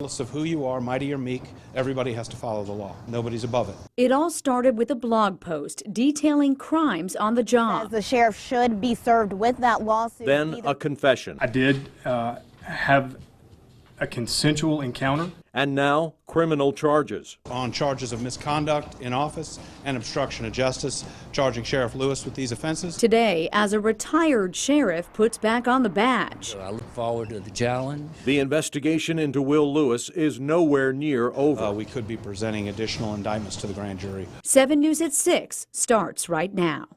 regardless of who you are, mighty or meek, everybody has to follow the law. Nobody's above it. It all started with a blog post detailing crimes on the job. As the sheriff should be served with that lawsuit. Then a confession. I did have a consensual encounter. And now criminal charges. On charges of misconduct in office and obstruction of justice, charging Sheriff Lewis with these offenses. Today, as a retired sheriff puts back on the badge. I look forward to the challenge. The investigation into Will Lewis is nowhere near over. We could be presenting additional indictments to the grand jury. 7 News at 6 starts right now.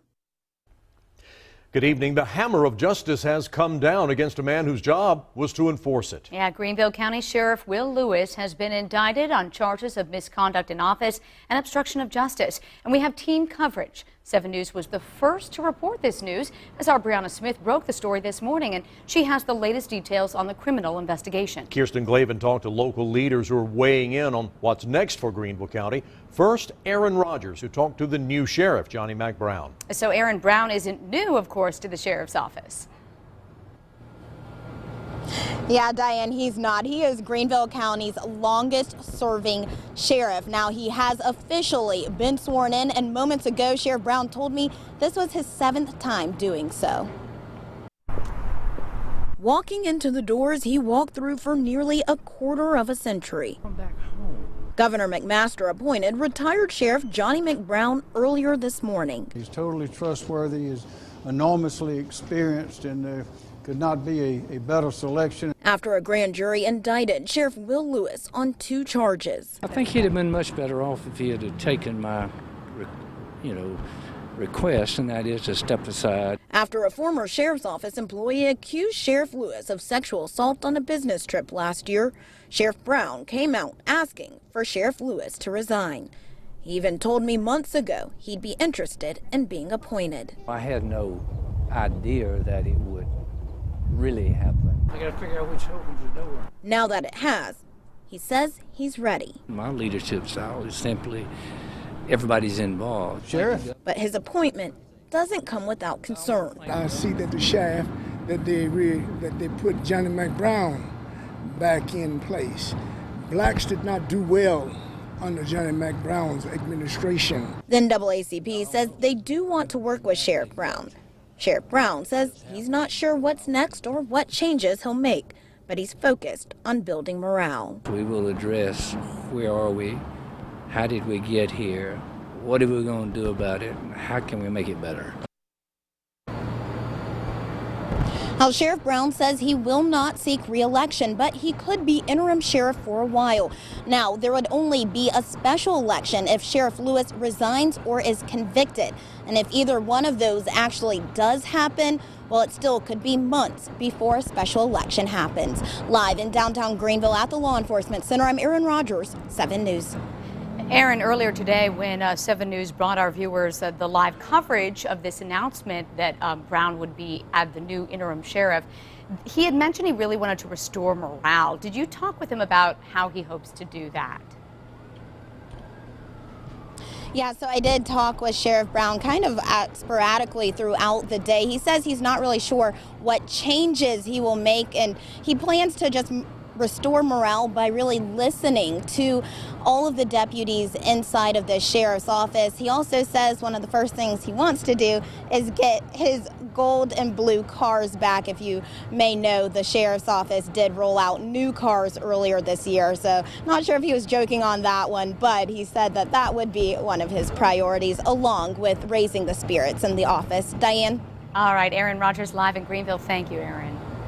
Good evening. The hammer of justice has come down against a man whose job was to enforce it. Yeah, Greenville County Sheriff Will Lewis has been indicted on charges of misconduct in office and obstruction of justice. And we have team coverage. 7 News was the first to report this news as our Brianna Smith broke the story this morning, and she has the latest details on the criminal investigation. Kirsten Glavin talked to local leaders who are weighing in on what's next for Greenville County. First, Aaron Rogers, who talked to the new sheriff, Johnny Mack Brown. So Aaron Brown isn't new, of course, to the sheriff's office. Yeah, Diane, he's not. He is Greenville County's longest serving sheriff. Now, he has officially been sworn in, and moments ago, Sheriff Brown told me this was his 7th time doing so. Walking into the doors he walked through for nearly a quarter of a century. Governor McMaster appointed retired Sheriff Johnny McBrown earlier this morning. He's totally trustworthy, he's enormously experienced, and there could not be a better selection. After a grand jury indicted Sheriff Will Lewis on 2 charges. I think he'd have been much better off if he had taken my, request, and that is to step aside. After a former sheriff's office employee accused Sheriff Lewis of sexual assault on a business trip last year, Sheriff Brown came out asking for Sheriff Lewis to resign. He even told me months ago he'd be interested in being appointed. I had no idea that it would really happen. I gotta figure out which opens the door. Now that it has, he says he's ready. My leadership style is simply everybody's involved. Sheriff? But his appointment doesn't come without concern. I see that the sheriff, that they put Johnny McBrown back in place. Blacks did not do well under Johnny McBrown's administration. Then NAACP says they do want to work with Sheriff Brown. Sheriff Brown says he's not sure what's next or what changes he'll make, but he's focused on building morale. We will address where are we, how did we get here, what are we going to do about it, and how can we make it better. Now, Sheriff Brown says he will not seek re-election, but he could be interim sheriff for a while. Now, there would only be a special election if Sheriff Lewis resigns or is convicted. And if either one of those actually does happen, well, it still could be months before a special election happens. Live in downtown Greenville at the Law Enforcement Center, I'm Aaron Rogers, 7 News. Aaron, earlier today when 7 News brought our viewers the live coverage of this announcement that Brown would be the new interim sheriff, he had mentioned he really wanted to restore morale. Did you talk with him about how he hopes to do that? Yeah, so I did talk with Sheriff Brown kind of sporadically throughout the day. He says he's not really sure what changes he will make, and he plans to just restore morale by really listening to all of the deputies inside of the sheriff's office. He also says one of the first things he wants to do is get his gold and blue cars back. If you may know, the sheriff's office did roll out new cars earlier this year, so not sure if he was joking on that one, but he said that that would be one of his priorities, along with raising the spirits in the office. Diane? All right, Aaron Rogers live in Greenville. Thank you, Aaron.